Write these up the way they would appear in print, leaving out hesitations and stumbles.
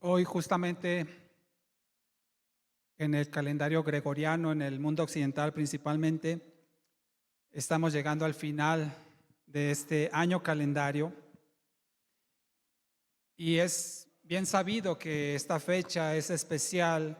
Hoy justamente en el calendario gregoriano, en el mundo occidental principalmente, estamos llegando al final de este año calendario y es bien sabido que esta fecha es especial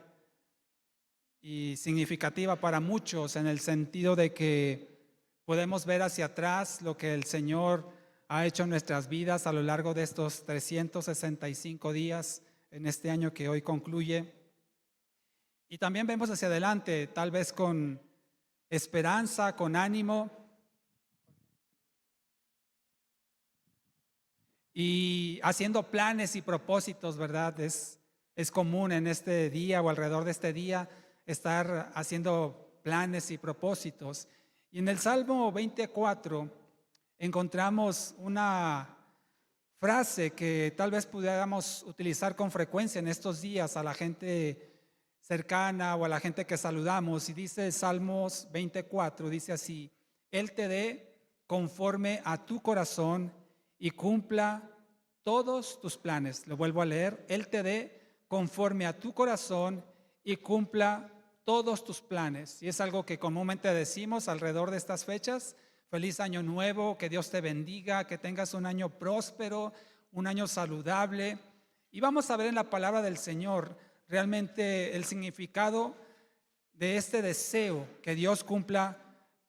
y significativa para muchos en el sentido de que podemos ver hacia atrás lo que el Señor ha hecho en nuestras vidas a lo largo de estos 365 días en este año que hoy concluye. Y también vemos hacia adelante, tal vez con esperanza, con ánimo y haciendo planes y propósitos, ¿verdad? Es común en este día o alrededor de este día estar haciendo planes y propósitos. Y en el Salmo 24 encontramos una frase que tal vez pudiéramos utilizar con frecuencia en estos días a la gente cercana o a la gente que saludamos, y dice Salmos 24, dice así: Él te dé conforme a tu corazón y cumpla todos tus planes. Lo vuelvo a leer: Él te dé conforme a tu corazón y cumpla todos tus planes. Y es algo que comúnmente decimos alrededor de estas fechas. Feliz año nuevo, que Dios te bendiga, que tengas un año próspero, un año saludable. Y vamos a ver en la palabra del Señor realmente el significado de este deseo, que Dios cumpla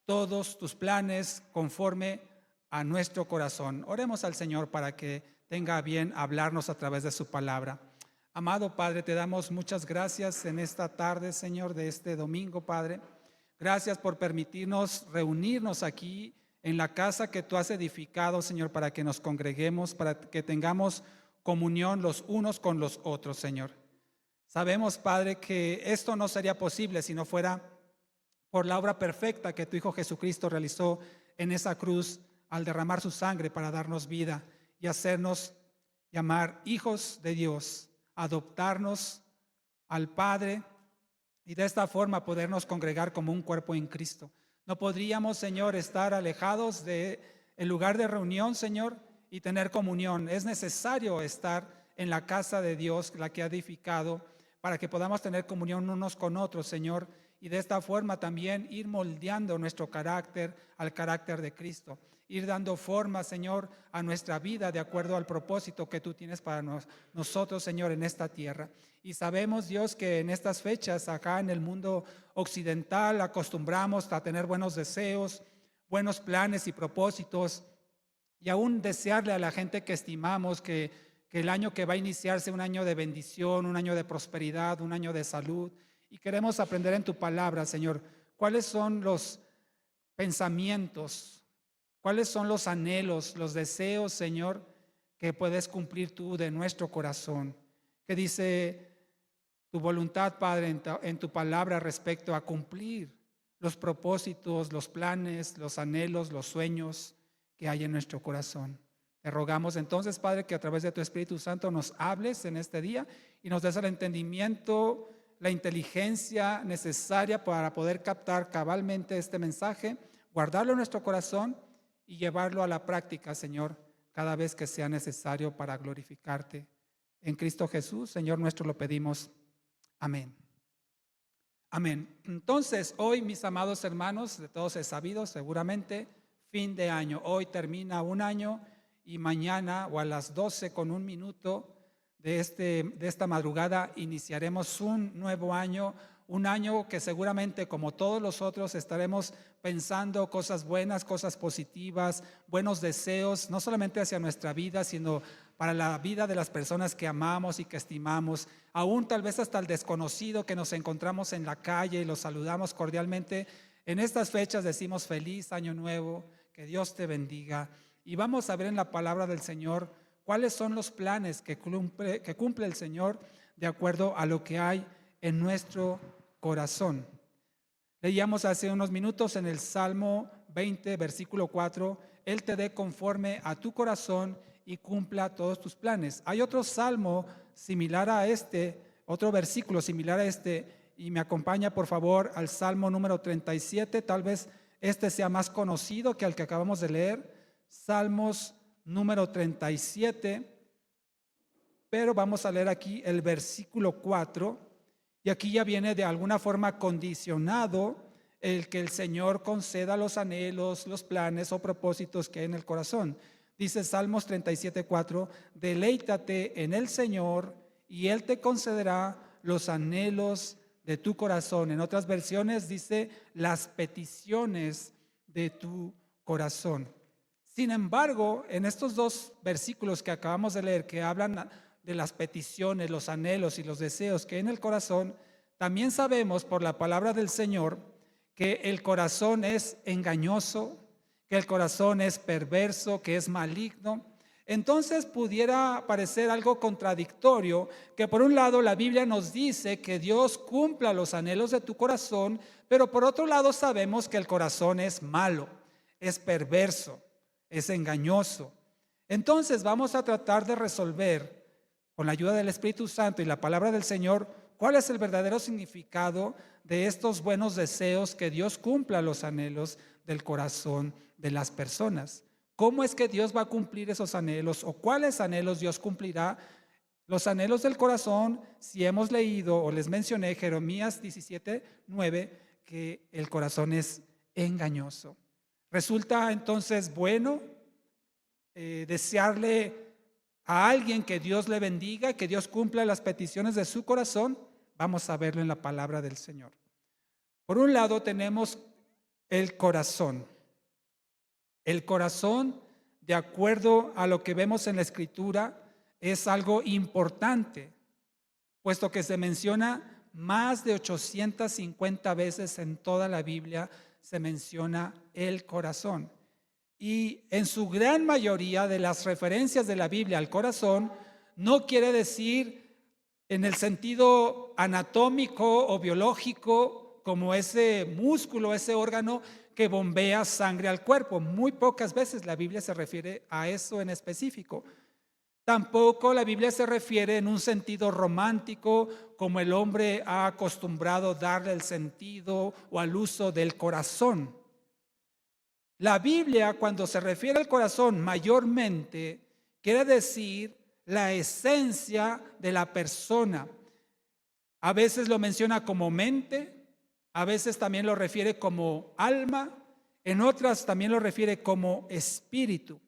todos tus planes conforme a nuestro corazón. Oremos al Señor para que tenga bien hablarnos a través de su palabra. Amado Padre, te damos muchas gracias en esta tarde, Señor, de este domingo, Padre. Gracias por permitirnos reunirnos aquí en la casa que tú has edificado, Señor, para que nos congreguemos, para que tengamos comunión los unos con los otros, Señor. Sabemos, Padre, que esto no sería posible si no fuera por la obra perfecta que tu Hijo Jesucristo realizó en esa cruz al derramar su sangre para darnos vida y hacernos llamar hijos de Dios, adoptarnos al Padre y de esta forma podernos congregar como un cuerpo en Cristo. No podríamos, Señor, estar alejados del lugar de reunión, Señor, y tener comunión. Es necesario estar en la casa de Dios, la que ha edificado, para que podamos tener comunión unos con otros, Señor, y de esta forma también ir moldeando nuestro carácter al carácter de Cristo, ir dando forma, Señor, a nuestra vida de acuerdo al propósito que tú tienes para nosotros, Señor, en esta tierra. Y sabemos, Dios, que en estas fechas acá en el mundo occidental acostumbramos a tener buenos deseos, buenos planes y propósitos, y aún desearle a la gente que estimamos que el año que va a iniciar sea un año de bendición, un año de prosperidad, un año de salud. Y queremos aprender en tu palabra, Señor, cuáles son los pensamientos, cuáles son los anhelos, los deseos, Señor, que puedes cumplir tú de nuestro corazón. Que dice tu voluntad, Padre, en tu palabra respecto a cumplir los propósitos, los planes, los anhelos, los sueños que hay en nuestro corazón. Te rogamos entonces, Padre, que a través de tu Espíritu Santo nos hables en este día y nos des el entendimiento, la inteligencia necesaria para poder captar cabalmente este mensaje, guardarlo en nuestro corazón y llevarlo a la práctica, Señor, cada vez que sea necesario para glorificarte. En Cristo Jesús, Señor nuestro, lo pedimos. Amén. Amén. Entonces, hoy, mis amados hermanos, de todos es sabido seguramente, fin de año. Hoy termina un año y mañana o a las 12:01 de esta madrugada iniciaremos un nuevo año, un año que seguramente, como todos los otros, estaremos pensando cosas buenas, cosas positivas, buenos deseos, no solamente hacia nuestra vida, sino para la vida de las personas que amamos y que estimamos, aún tal vez hasta el desconocido que nos encontramos en la calle y los saludamos cordialmente. En estas fechas decimos feliz año nuevo, que Dios te bendiga. Y vamos a ver en la palabra del Señor cuáles son los planes que cumple el Señor de acuerdo a lo que hay en nuestro corazón. Leíamos hace unos minutos en el Salmo 20, versículo 4, Él te dé conforme a tu corazón y cumpla todos tus planes. Hay otro salmo similar a este, otro versículo similar a este, y me acompaña por favor al Salmo número 37, tal vez este sea más conocido que el que acabamos de leer. Salmos número 37, pero vamos a leer aquí el versículo 4, y aquí ya viene de alguna forma condicionado el que el Señor conceda los anhelos, los planes o propósitos que hay en el corazón. Dice Salmos 37:4, deleítate en el Señor y Él te concederá los anhelos de tu corazón. En otras versiones dice las peticiones de tu corazón. Sin embargo, en estos dos versículos que acabamos de leer, que hablan de las peticiones, los anhelos y los deseos que hay en el corazón, también sabemos por la palabra del Señor que el corazón es engañoso, que el corazón es perverso, que es maligno. Entonces pudiera parecer algo contradictorio que por un lado la Biblia nos dice que Dios cumpla los anhelos de tu corazón, pero por otro lado sabemos que el corazón es malo, es perverso, es engañoso. Entonces vamos a tratar de resolver con la ayuda del Espíritu Santo y la palabra del Señor cuál es el verdadero significado de estos buenos deseos, que Dios cumpla los anhelos del corazón de las personas. ¿Cómo es que Dios va a cumplir esos anhelos o cuáles anhelos Dios cumplirá? Los anhelos del corazón, si hemos leído o les mencioné Jeremías 17:9, que el corazón es engañoso. Resulta entonces bueno desearle a alguien que Dios le bendiga, que Dios cumpla las peticiones de su corazón. Vamos a verlo en la palabra del Señor. Por un lado tenemos el corazón. El corazón, de acuerdo a lo que vemos en la Escritura, es algo importante, puesto que se menciona más de 850 veces en toda la Biblia, se menciona el corazón. Y en su gran mayoría de las referencias de la Biblia al corazón, no quiere decir en el sentido anatómico o biológico, como ese músculo, ese órgano que bombea sangre al cuerpo. Muy pocas veces la Biblia se refiere a eso en específico. Tampoco la Biblia se refiere en un sentido romántico, como el hombre ha acostumbrado darle el sentido o al uso del corazón. La Biblia, cuando se refiere al corazón, mayormente quiere decir la esencia de la persona. A veces lo menciona como mente, a veces también lo refiere como alma, en otras también lo refiere como espíritu.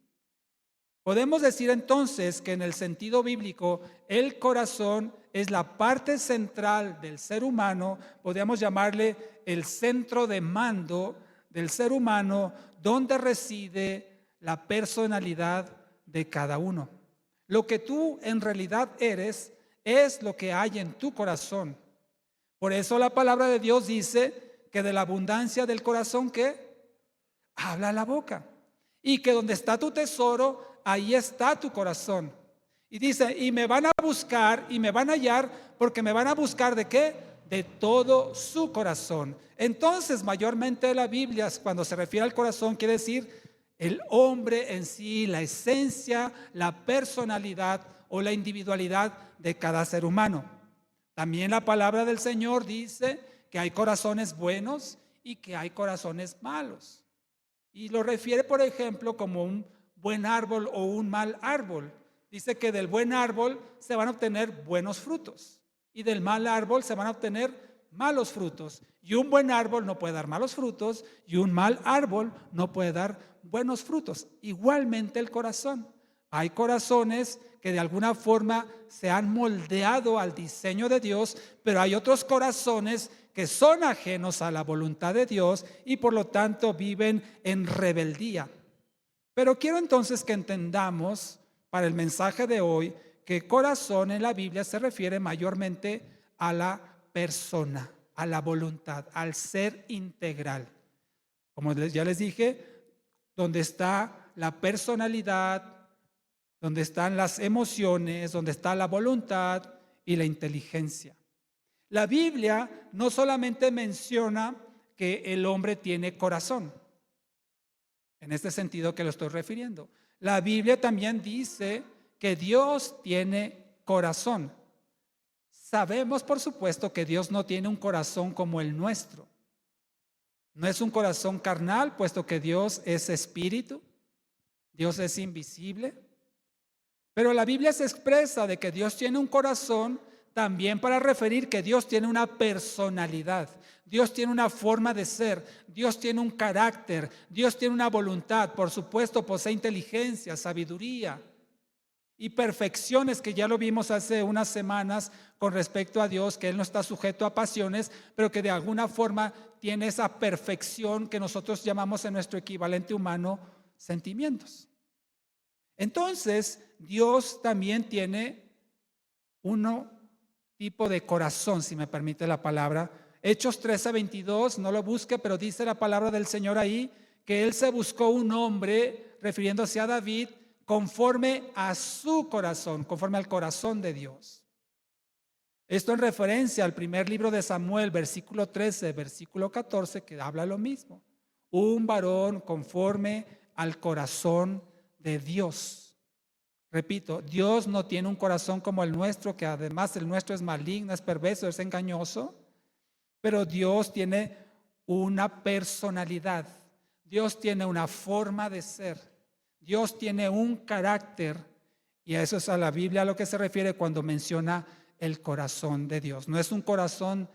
Podemos decir entonces que en el sentido bíblico el corazón es la parte central del ser humano, podríamos llamarle el centro de mando del ser humano, donde reside la personalidad de cada uno. Lo que tú en realidad eres es lo que hay en tu corazón. Por eso la palabra de Dios dice que de la abundancia del corazón, ¿qué? Habla la boca. Y que donde está tu tesoro, ahí está tu corazón. Y dice, y me van a buscar y me van a hallar, porque me van a buscar ¿de qué? De todo su corazón. Entonces, mayormente la Biblia, cuando se refiere al corazón, quiere decir el hombre en sí, la esencia, la personalidad o la individualidad de cada ser humano. También la palabra del Señor dice que hay corazones buenos y que hay corazones malos. Y lo refiere, por ejemplo, como un buen árbol o un mal árbol. Dice que del buen árbol se van a obtener buenos frutos y del mal árbol se van a obtener malos frutos. Y un buen árbol no puede dar malos frutos y un mal árbol no puede dar buenos frutos. Igualmente el corazón. Hay corazones que de alguna forma se han moldeado al diseño de Dios, pero hay otros corazones que son ajenos a la voluntad de Dios y por lo tanto viven en rebeldía. Pero quiero entonces que entendamos para el mensaje de hoy que corazón en la Biblia se refiere mayormente a la persona, a la voluntad, al ser integral. Como ya les dije, donde está la personalidad, donde están las emociones, donde está la voluntad y la inteligencia. La Biblia no solamente menciona que el hombre tiene corazón, en este sentido que lo estoy refiriendo. La Biblia también dice que Dios tiene corazón. Sabemos, por supuesto, que Dios no tiene un corazón como el nuestro. No es un corazón carnal, puesto que Dios es espíritu, Dios es invisible. Pero la Biblia se expresa de que Dios tiene un corazón también para referir que Dios tiene una personalidad, Dios tiene una forma de ser, Dios tiene un carácter, Dios tiene una voluntad, por supuesto posee inteligencia, sabiduría y perfecciones, que ya lo vimos hace unas semanas con respecto a Dios, que Él no está sujeto a pasiones, pero que de alguna forma tiene esa perfección que nosotros llamamos en nuestro equivalente humano sentimientos. Entonces, Dios también tiene un tipo de corazón, si me permite la palabra. Hechos 13:22, no lo busque, pero dice la palabra del Señor ahí, que Él se buscó un hombre, refiriéndose a David, conforme a su corazón, conforme al corazón de Dios. Esto en referencia al primer libro de Samuel, versículo 13, versículo 14, que habla lo mismo. Un varón conforme al corazón de Dios. Repito, Dios no tiene un corazón como el nuestro, que además el nuestro es maligno, es perverso, es engañoso, pero Dios tiene una personalidad, Dios tiene una forma de ser, Dios tiene un carácter, y a eso es a la Biblia a lo que se refiere cuando menciona el corazón de Dios. No es un corazón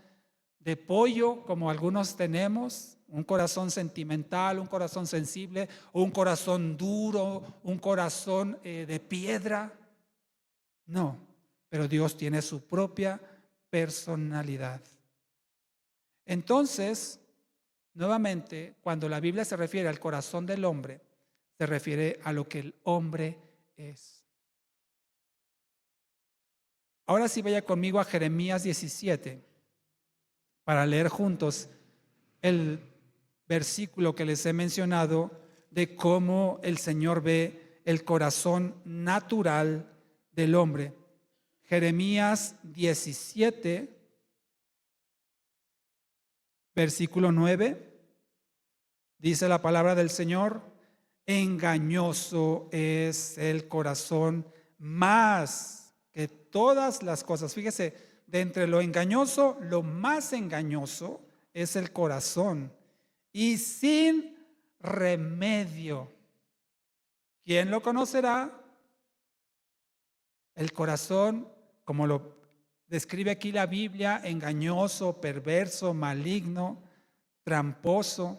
de pollo como algunos tenemos, un corazón sentimental, un corazón sensible, o un corazón duro, un corazón de piedra. No, pero Dios tiene su propia personalidad. Entonces, nuevamente, cuando la Biblia se refiere al corazón del hombre, se refiere a lo que el hombre es. Ahora sí, vaya conmigo a Jeremías 17 para leer juntos el versículo que les he mencionado de cómo el Señor ve el corazón natural del hombre. Jeremías 17, versículo 9, dice la palabra del Señor: engañoso es el corazón más que todas las cosas. Fíjese, de entre lo engañoso, lo más engañoso es el corazón, y sin remedio. ¿Quién lo conocerá? El corazón, como lo describe aquí la Biblia, engañoso, perverso, maligno, tramposo.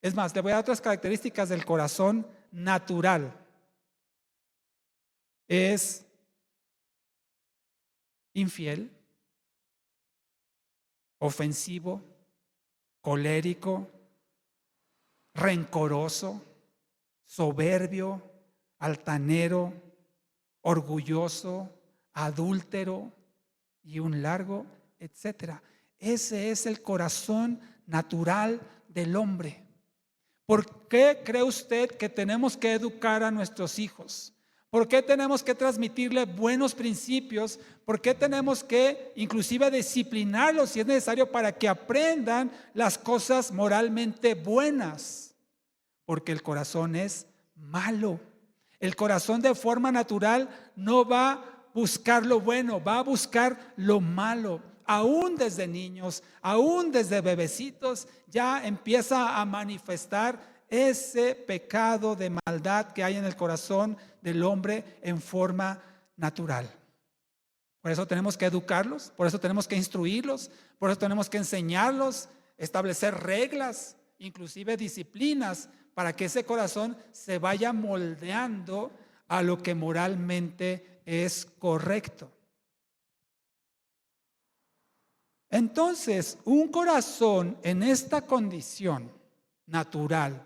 Es más, le voy a dar otras características del corazón natural. Es infiel, ofensivo, colérico, rencoroso, soberbio, altanero, orgulloso, adúltero y un largo, etcétera. Ese es el corazón natural del hombre. ¿Por qué cree usted que tenemos que educar a nuestros hijos? ¿Por qué tenemos que transmitirle buenos principios? ¿Por qué tenemos que inclusive disciplinarlos si es necesario para que aprendan las cosas moralmente buenas? Porque el corazón es malo. El corazón de forma natural no va a buscar lo bueno, va a buscar lo malo. Aún desde niños, aún desde bebecitos, ya empieza a manifestar ese pecado de maldad que hay en el corazón del hombre en forma natural. Por eso tenemos que educarlos, por eso tenemos que instruirlos, por eso tenemos que enseñarlos, establecer reglas, inclusive disciplinas, para que ese corazón se vaya moldeando a lo que moralmente es correcto. Entonces, un corazón en esta condición natural,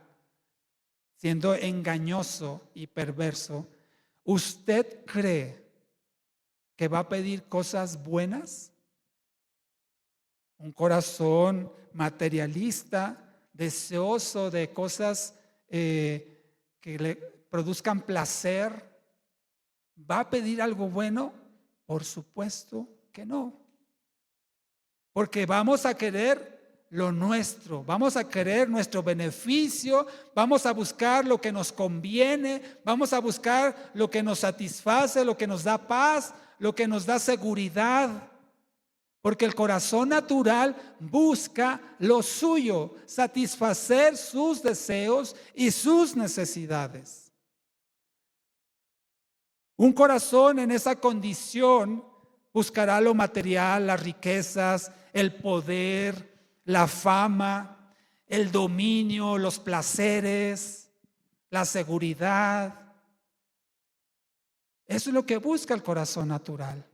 siendo engañoso y perverso, ¿usted cree que va a pedir cosas buenas? Un corazón materialista, deseoso de cosas que le produzcan placer, ¿va a pedir algo bueno? Por supuesto que no. Porque vamos a querer lo nuestro, vamos a querer nuestro beneficio, vamos a buscar lo que nos conviene, vamos a buscar lo que nos satisface, lo que nos da paz, lo que nos da seguridad. Porque el corazón natural busca lo suyo, satisfacer sus deseos y sus necesidades. Un corazón en esa condición buscará lo material, las riquezas, el poder, la fama, el dominio, los placeres, la seguridad. Eso es lo que busca el corazón natural.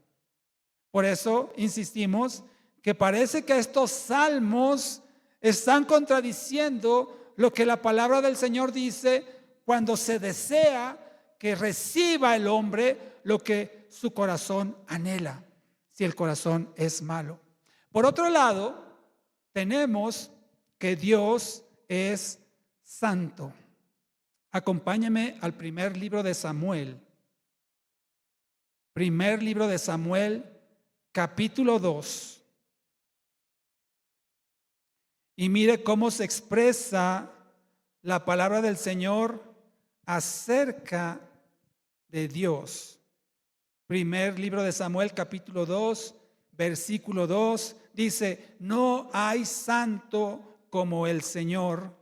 Por eso insistimos que parece que estos salmos están contradiciendo lo que la palabra del Señor dice cuando se desea que reciba el hombre lo que su corazón anhela, si el corazón es malo. Por otro lado, tenemos que Dios es santo. Acompáñame al primer libro de Samuel. Primer libro de Samuel, capítulo 2. Y mire cómo se expresa la palabra del Señor acerca de Dios. Primer libro de Samuel, capítulo 2, versículo 2, dice: no hay santo como el Señor,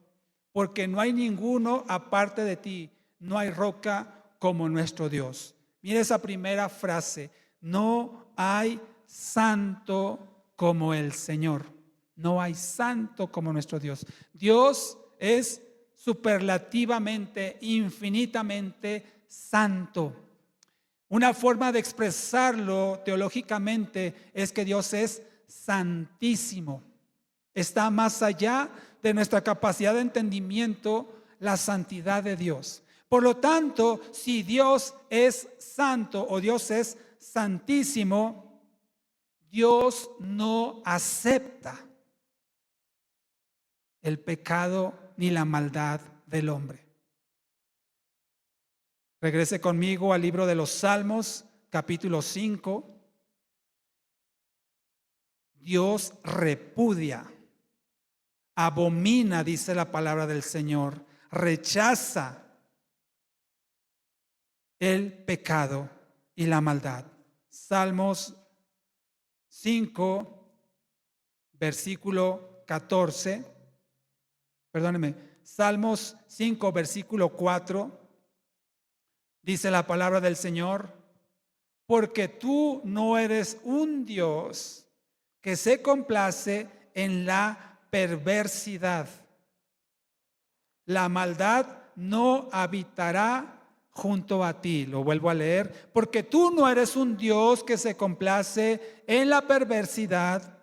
porque no hay ninguno aparte de ti, no hay roca como nuestro Dios. Mire esa primera frase: no hay santo como el Señor. No hay santo como nuestro Dios. Dios es superlativamente, infinitamente santo. Una forma de expresarlo teológicamente es que Dios es santísimo. Está más allá de nuestra capacidad de entendimiento la santidad de Dios. Por lo tanto, si Dios es santo o Dios es santísimo, Dios no acepta el pecado ni la maldad del hombre. Regrese conmigo al libro de los Salmos, capítulo 5. Dios repudia, abomina, dice la palabra del Señor, rechaza el pecado y la maldad. Salmos 5, versículo 14. Perdóneme, Salmos 5, versículo 4. Dice la palabra del Señor: porque tú no eres un Dios que se complace en la perversidad. La maldad no habitará junto a ti. Lo vuelvo a leer: porque tú no eres un Dios que se complace en la perversidad.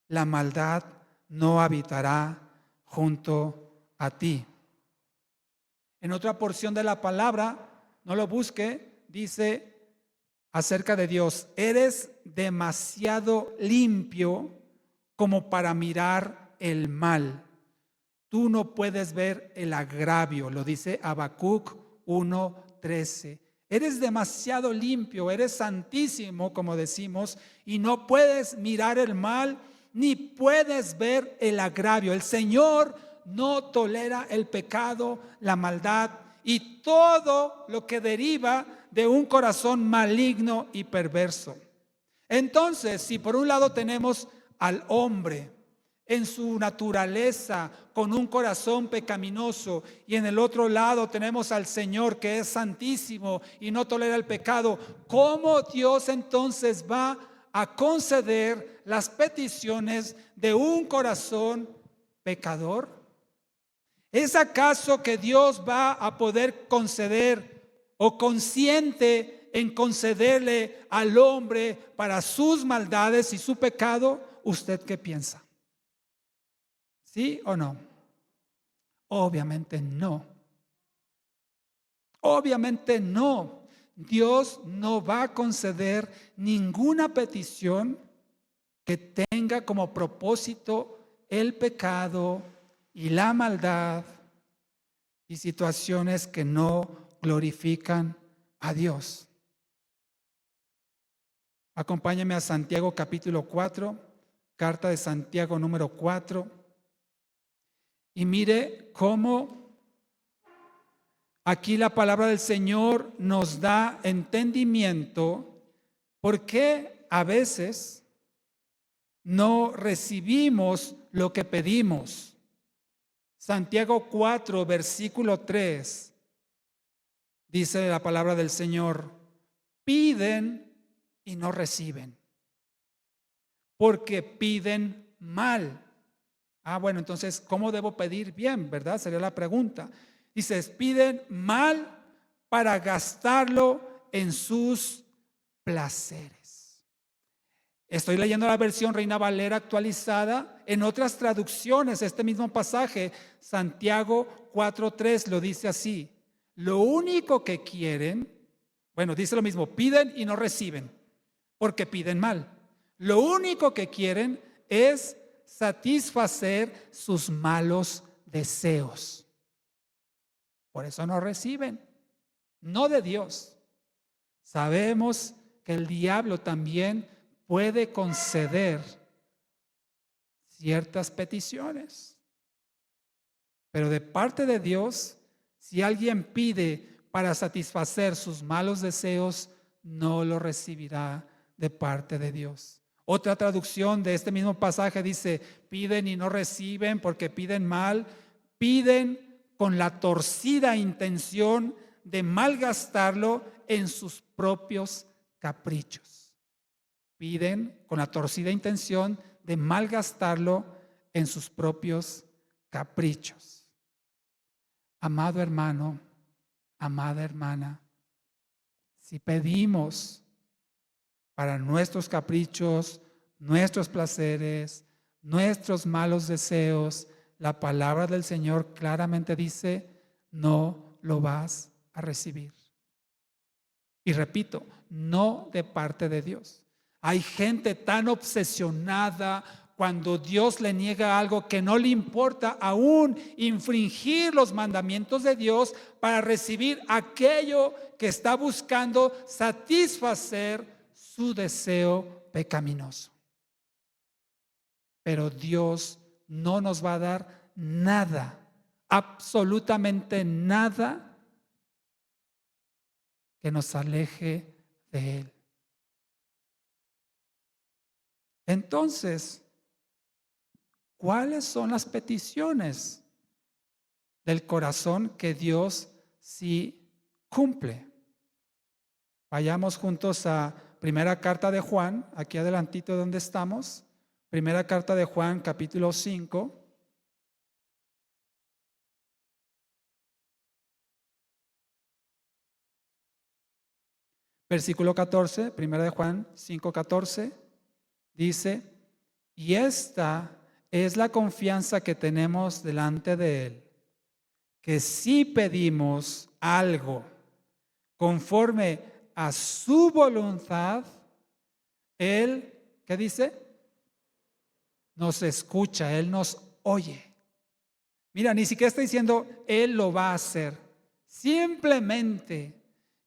La maldad no habitará junto a ti. En otra porción de la palabra, no lo busque, dice acerca de Dios: eres demasiado limpio como para mirar el mal. Tú no puedes ver el agravio. Lo dice Habacuc 1:13. Eres demasiado limpio, eres santísimo, como decimos, y no puedes mirar el mal, ni puedes ver el agravio. El Señor no tolera el pecado, la maldad y todo lo que deriva de un corazón maligno y perverso. Entonces, si por un lado tenemos al hombre en su naturaleza con un corazón pecaminoso, y en el otro lado tenemos al Señor que es santísimo y no tolera el pecado, ¿cómo Dios entonces va a conceder las peticiones de un corazón pecador? ¿Es acaso que Dios va a poder conceder o consiente en concederle al hombre para sus maldades y su pecado? ¿Usted qué piensa? ¿Sí o no? Obviamente no. Obviamente no. Dios no va a conceder ninguna petición que tenga como propósito el pecado y la maldad y situaciones que no glorifican a Dios. Acompáñame a Santiago capítulo 4, carta de Santiago número 4. Y mire cómo aquí la palabra del Señor nos da entendimiento por qué a veces no recibimos lo que pedimos. Santiago 4, versículo 3, dice la palabra del Señor: piden y no reciben, porque piden mal. Bueno, entonces, ¿cómo debo pedir bien, verdad? Sería la pregunta. Dices, piden mal para gastarlo en sus placeres. Estoy leyendo la versión Reina Valera actualizada. En otras traducciones, este mismo pasaje, Santiago 4:3, lo dice así: lo único que quieren, bueno, dice lo mismo, piden y no reciben, porque piden mal. Lo único que quieren es satisfacer sus malos deseos. Por eso no reciben, no de Dios. Sabemos que el diablo también puede conceder ciertas peticiones, pero de parte de Dios, si alguien pide para satisfacer sus malos deseos, no lo recibirá de parte de Dios. Otra traducción de este mismo pasaje dice: piden y no reciben porque piden mal, piden con la torcida intención de malgastarlo en sus propios caprichos. Piden con la torcida intención de malgastarlo en sus propios caprichos. Amado hermano, amada hermana, si pedimos para nuestros caprichos, nuestros placeres, nuestros malos deseos, la palabra del Señor claramente dice: no lo vas a recibir. Y repito, no de parte de Dios. Hay gente tan obsesionada cuando Dios le niega algo que no le importa aún infringir los mandamientos de Dios para recibir aquello que está buscando satisfacer su deseo pecaminoso. Pero Dios no nos va a dar nada, absolutamente nada, que nos aleje de Él. Entonces, ¿cuáles son las peticiones del corazón que Dios sí cumple? Vayamos juntos a primera carta de Juan, aquí adelantito donde estamos. Primera carta de Juan, capítulo 5. Versículo 14, primera de Juan 5:14, dice: y esta es la confianza que tenemos delante de Él, que si pedimos algo conforme a su voluntad, Él, ¿qué dice? Nos escucha, Él nos oye. Mira, ni siquiera está diciendo Él lo va a hacer. Simplemente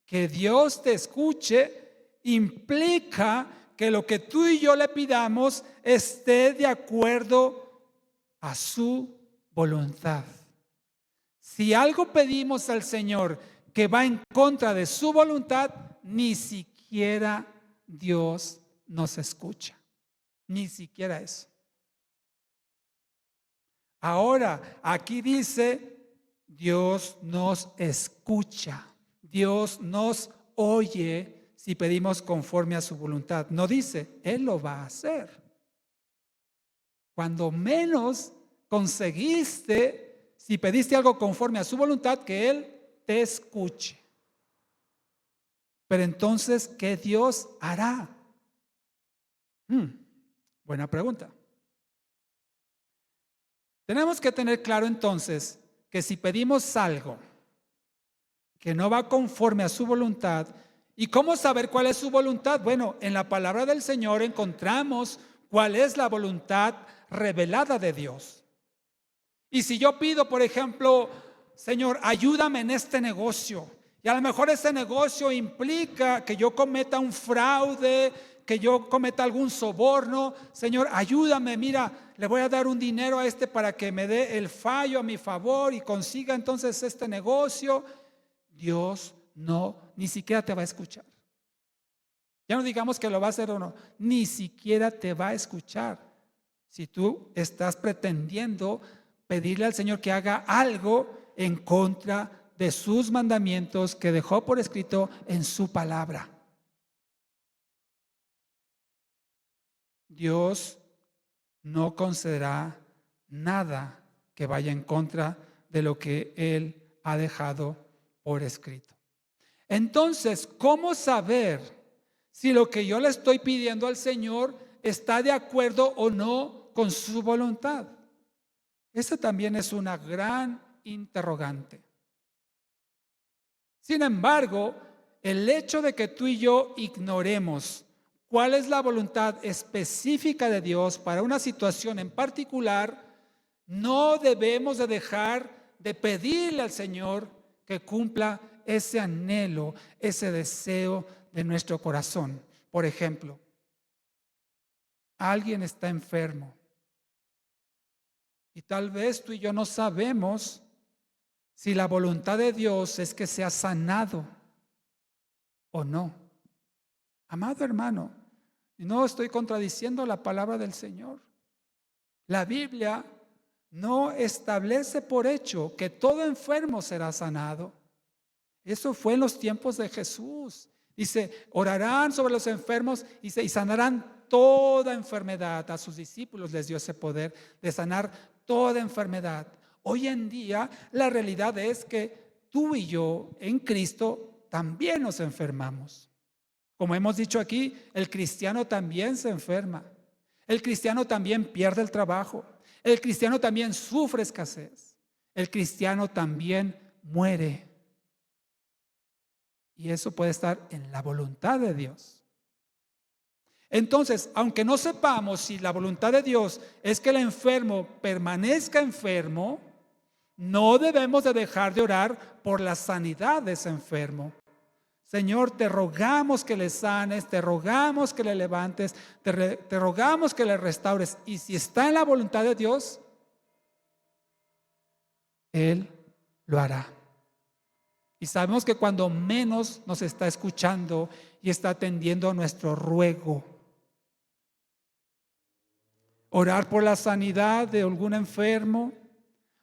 que Dios te escuche implica que lo que tú y yo le pidamos esté de acuerdo a su voluntad. Si algo pedimos al Señor que va en contra de su voluntad, ni siquiera Dios nos escucha. Ni siquiera eso. Ahora, aquí dice: Dios nos escucha, Dios nos oye si pedimos conforme a su voluntad. No dice, Él lo va a hacer. Cuando menos conseguiste, si pediste algo conforme a su voluntad, que Él te escuche. Pero entonces, ¿qué Dios hará? Buena pregunta. Tenemos que tener claro entonces que si pedimos algo que no va conforme a su voluntad, ¿y cómo saber cuál es su voluntad? Bueno, en la palabra del Señor encontramos cuál es la voluntad revelada de Dios. Y si yo pido, por ejemplo, Señor, ayúdame en este negocio, y a lo mejor ese negocio implica que yo cometa un fraude, que yo cometa algún soborno, Señor, ayúdame, mira, le voy a dar un dinero a este para que me dé el fallo a mi favor y consiga entonces este negocio. Dios no, ni siquiera te va a escuchar. Ya no digamos que lo va a hacer o no, ni siquiera te va a escuchar si tú estás pretendiendo pedirle al Señor que haga algo en contra de sus mandamientos que dejó por escrito en su palabra. Dios no concederá nada que vaya en contra de lo que Él ha dejado por escrito. Entonces, ¿cómo saber si lo que yo le estoy pidiendo al Señor está de acuerdo o no con su voluntad? Esa también es una gran interrogante. Sin embargo, el hecho de que tú y yo ignoremos cuál es la voluntad específica de Dios para una situación en particular, no debemos de dejar de pedirle al Señor que cumpla ese anhelo, ese deseo de nuestro corazón. Por ejemplo, alguien está enfermo y tal vez tú y yo no sabemos si la voluntad de Dios es que sea sanado o no. Amado hermano, no estoy contradiciendo la palabra del Señor. La Biblia no establece por hecho que todo enfermo será sanado. Eso fue en los tiempos de Jesús. Dice, orarán sobre los enfermos y sanarán toda enfermedad. A sus discípulos les dio ese poder de sanar toda enfermedad. Hoy en día la realidad es que tú y yo en Cristo también nos enfermamos. Como hemos dicho aquí, el cristiano también se enferma. El cristiano también pierde el trabajo. El cristiano también sufre escasez. El cristiano también muere. Y eso puede estar en la voluntad de Dios. Entonces, aunque no sepamos si la voluntad de Dios es que el enfermo permanezca enfermo, no debemos de dejar de orar por la sanidad de ese enfermo. Señor, te rogamos que le sanes, te rogamos que le levantes, te rogamos que le restaures. Y si está en la voluntad de Dios, Él lo hará. Y sabemos que cuando menos nos está escuchando y está atendiendo nuestro ruego. Orar por la sanidad de algún enfermo,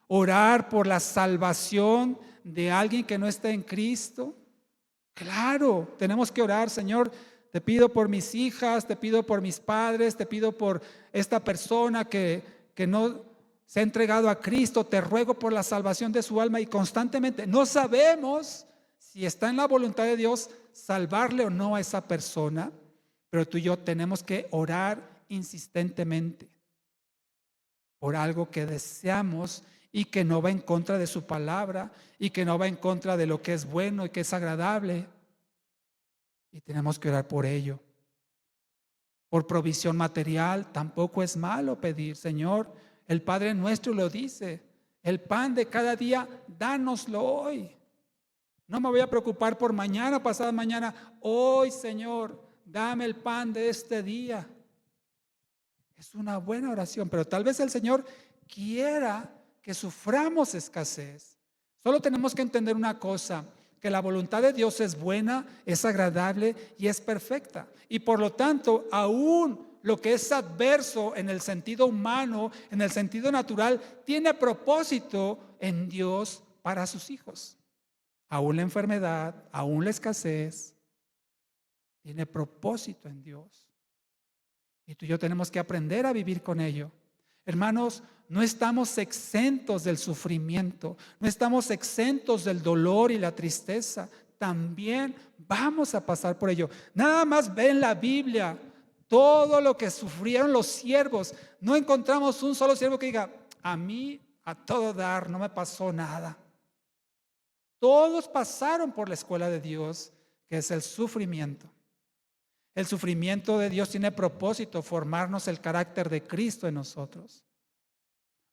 orar por la salvación de alguien que no está en Cristo. Claro, tenemos que orar, Señor, te pido por mis hijas, te pido por mis padres, te pido por esta persona que no se ha entregado a Cristo, te ruego por la salvación de su alma. Y constantemente no sabemos si está en la voluntad de Dios salvarle o no a esa persona, pero tú y yo tenemos que orar insistentemente por algo que deseamos y que no va en contra de su palabra y que no va en contra de lo que es bueno y que es agradable. Y tenemos que orar por ello. Por provisión material tampoco es malo pedir, Señor, el Padre nuestro lo dice, el pan de cada día, dánoslo hoy. No me voy a preocupar por mañana, pasado mañana. Hoy, Señor, dame el pan de este día. Es una buena oración, pero tal vez el Señor quiera que suframos escasez. Solo tenemos que entender una cosa, que la voluntad de Dios es buena, es agradable y es perfecta. Y por lo tanto, aún lo que es adverso en el sentido humano, en el sentido natural, tiene propósito en Dios para sus hijos. Aún la enfermedad, aún la escasez, tiene propósito en Dios. Y tú y yo tenemos que aprender a vivir con ello. Hermanos, no estamos exentos del sufrimiento, no estamos exentos del dolor y la tristeza. También vamos a pasar por ello. Nada más ve en la Biblia todo lo que sufrieron los siervos. No encontramos un solo siervo que diga, a mí a todo dar no me pasó nada. Todos pasaron por la escuela de Dios, que es el sufrimiento. El sufrimiento de Dios tiene propósito, formarnos el carácter de Cristo en nosotros.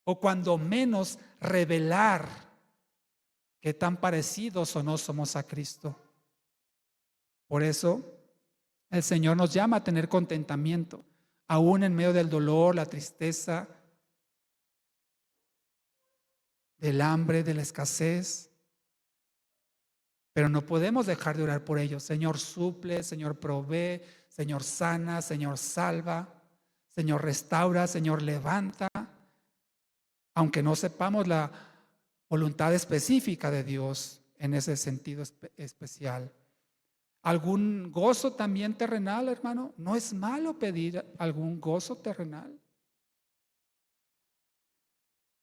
O cuando menos revelar qué tan parecidos o no somos a Cristo. Por eso el Señor nos llama a tener contentamiento, aún en medio del dolor, la tristeza, del hambre, de la escasez. Pero no podemos dejar de orar por ellos. Señor, suple, Señor, provee, Señor, sana, Señor, salva, Señor, restaura, Señor, levanta. Aunque no sepamos la voluntad específica de Dios en ese sentido especial. algún gozo también terrenal, hermano. No es malo pedir algún gozo terrenal.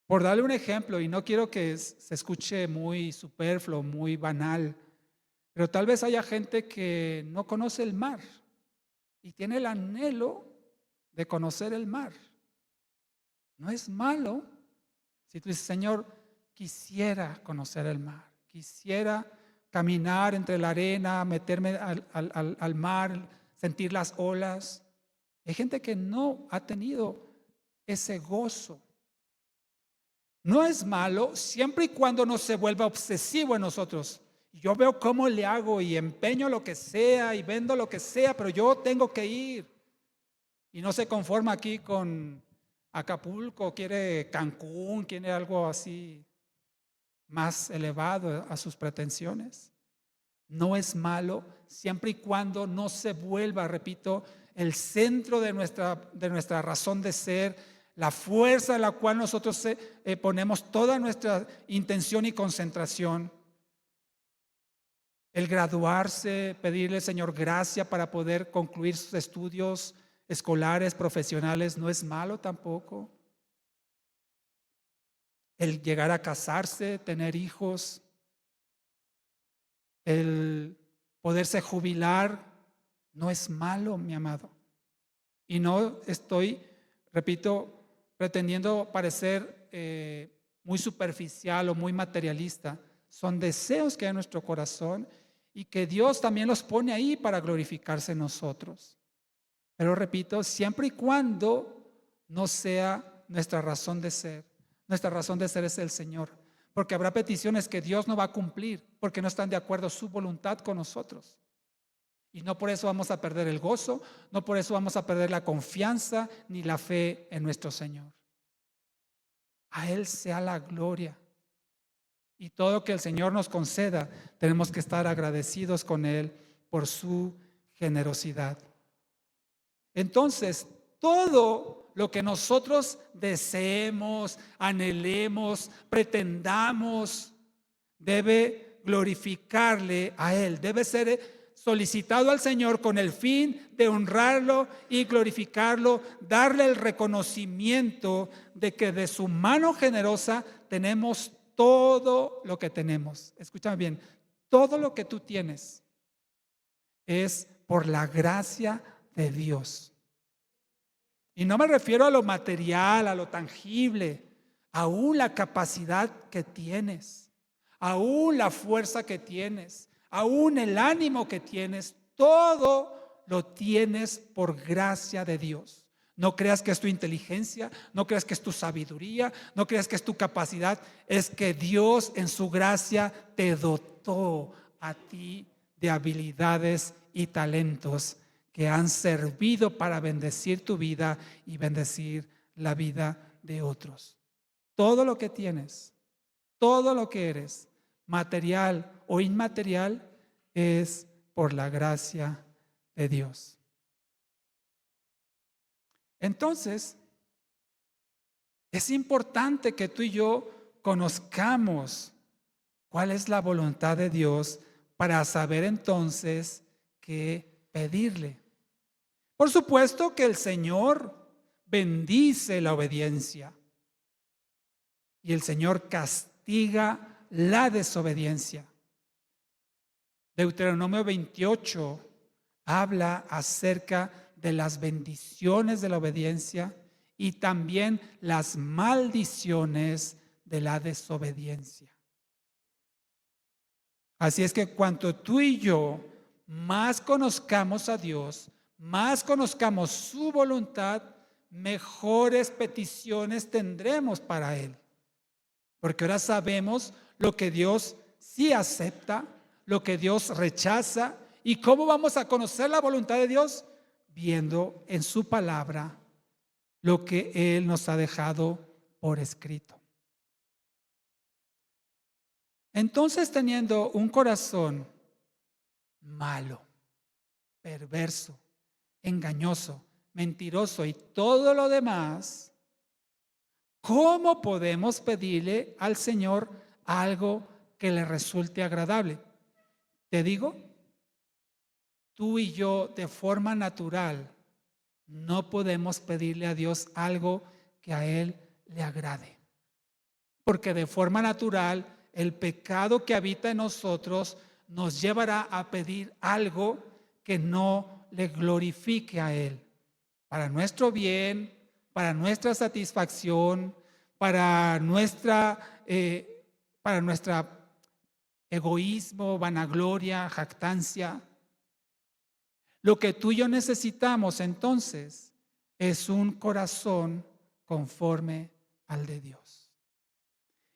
Por darle un ejemplo, y no quiero que se escuche muy superfluo, muy banal, pero tal vez haya gente que no conoce el mar y tiene el anhelo de conocer el mar. No es malo si tú dices, Señor, quisiera conocer el mar, quisiera caminar entre la arena, meterme al mar, sentir las olas. Hay gente que no ha tenido ese gozo. No es malo siempre y cuando no se vuelva obsesivo en nosotros. Yo veo cómo le hago y empeño lo que sea y vendo lo que sea, pero yo tengo que ir. Y no se conforma aquí con Acapulco, quiere Cancún, quiere algo así más elevado a sus pretensiones. No es malo siempre y cuando no se vuelva, repito, el centro de nuestra razón de ser, la fuerza en la cual nosotros ponemos toda nuestra intención y concentración. El graduarse, pedirle al Señor gracia para poder concluir sus estudios escolares, profesionales, no es malo tampoco. El llegar a casarse, tener hijos, el poderse jubilar, no es malo, mi amado. Y no estoy, repito, pretendiendo parecer muy superficial o muy materialista. Son deseos que hay en nuestro corazón y que Dios también los pone ahí para glorificarse en nosotros. Pero repito, siempre y cuando no sea nuestra razón de ser. Nuestra razón de ser es el Señor. Porque habrá peticiones que Dios no va a cumplir porque no están de acuerdo su voluntad con nosotros. Y no por eso vamos a perder el gozo, no por eso vamos a perder la confianza ni la fe en nuestro Señor. A Él sea la gloria. Y todo lo que el Señor nos conceda, tenemos que estar agradecidos con Él por su generosidad. Entonces, todo lo que nosotros deseemos, anhelemos, pretendamos, debe glorificarle a Él, debe ser solicitado al Señor con el fin de honrarlo y glorificarlo, darle el reconocimiento de que de su mano generosa tenemos todo lo que tenemos. Escúchame bien, todo lo que tú tienes es por la gracia de Dios. Y no me refiero a lo material, a lo tangible, aún la capacidad que tienes, aún la fuerza que tienes, aún el ánimo que tienes, todo lo tienes por gracia de Dios. No creas que es tu inteligencia, no creas que es tu sabiduría, no creas que es tu capacidad, es que Dios en su gracia te dotó a ti de habilidades y talentos que han servido para bendecir tu vida y bendecir la vida de otros. Todo lo que tienes, todo lo que eres, material o inmaterial, es por la gracia de Dios. Entonces, es importante que tú y yo conozcamos cuál es la voluntad de Dios para saber entonces qué pedirle. Por supuesto que el Señor bendice la obediencia y el Señor castiga la desobediencia. Deuteronomio 28 habla acerca de las bendiciones de la obediencia y también las maldiciones de la desobediencia. Así es que cuanto tú y yo más conozcamos a Dios, más conozcamos su voluntad, mejores peticiones tendremos para Él. Porque ahora sabemos lo que Dios sí acepta, lo que Dios rechaza. ¿Y cómo vamos a conocer la voluntad de Dios? Viendo en su palabra lo que Él nos ha dejado por escrito. Entonces, teniendo un corazón malo, perverso, engañoso, mentiroso y todo lo demás, ¿cómo podemos pedirle al Señor algo que le resulte agradable? Te digo, tú y yo de forma natural no podemos pedirle a Dios algo que a Él le agrade. Porque de forma natural el pecado que habita en nosotros nos llevará a pedir algo que no le glorifique a Él. Para nuestro bien, para nuestra satisfacción, para nuestra egoísmo, vanagloria, jactancia. Lo que tú y yo necesitamos entonces es un corazón conforme al de Dios.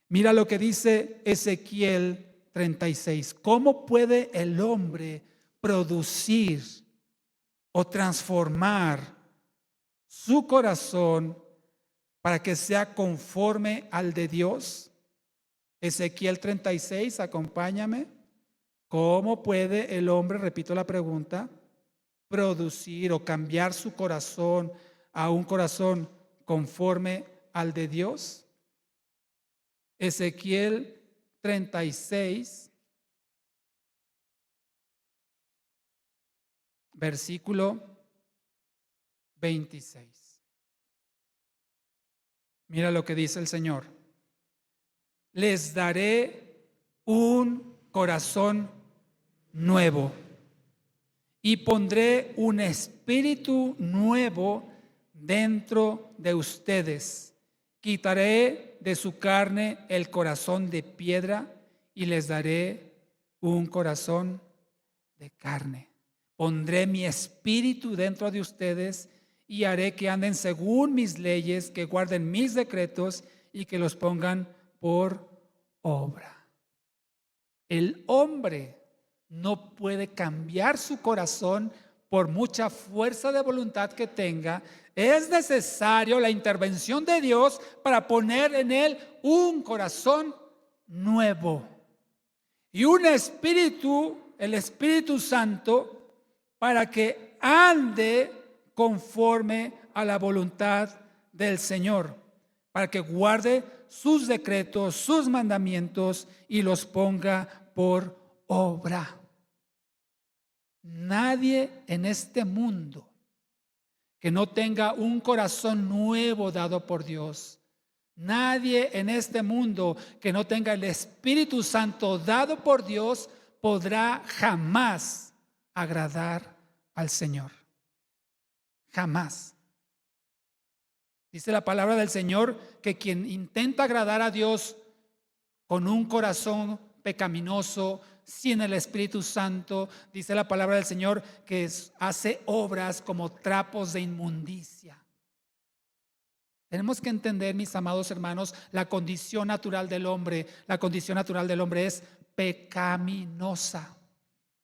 Mira lo que dice Ezequiel 36. ¿Cómo puede el hombre producir o transformar su corazón para que sea conforme al de Dios? Ezequiel 36, acompáñame. ¿Cómo puede el hombre, repito la pregunta, producir o cambiar su corazón a un corazón conforme al de Dios? Ezequiel 36, versículo 26. Mira lo que dice el Señor. Les daré un corazón nuevo y pondré un espíritu nuevo dentro de ustedes. Quitaré de su carne el corazón de piedra y les daré un corazón de carne. Pondré mi espíritu dentro de ustedes y haré que anden según mis leyes, que guarden mis decretos y que los pongan por obra. El hombre no puede cambiar su corazón por mucha fuerza de voluntad que tenga. Es necesario la intervención de Dios para poner en él un corazón nuevo y un espíritu, el Espíritu Santo, para que ande conforme a la voluntad del Señor, para que guarde sus decretos, sus mandamientos y los ponga por obra. Nadie en este mundo que no tenga un corazón nuevo dado por Dios, nadie en este mundo que no tenga el Espíritu Santo dado por Dios podrá jamás agradar al Señor. Jamás. Dice la palabra del Señor que quien intenta agradar a Dios con un corazón pecaminoso, sin el Espíritu Santo, dice la palabra del Señor que hace obras como trapos de inmundicia. Tenemos que entender, mis amados hermanos, la condición natural del hombre. La condición natural del hombre es pecaminosa.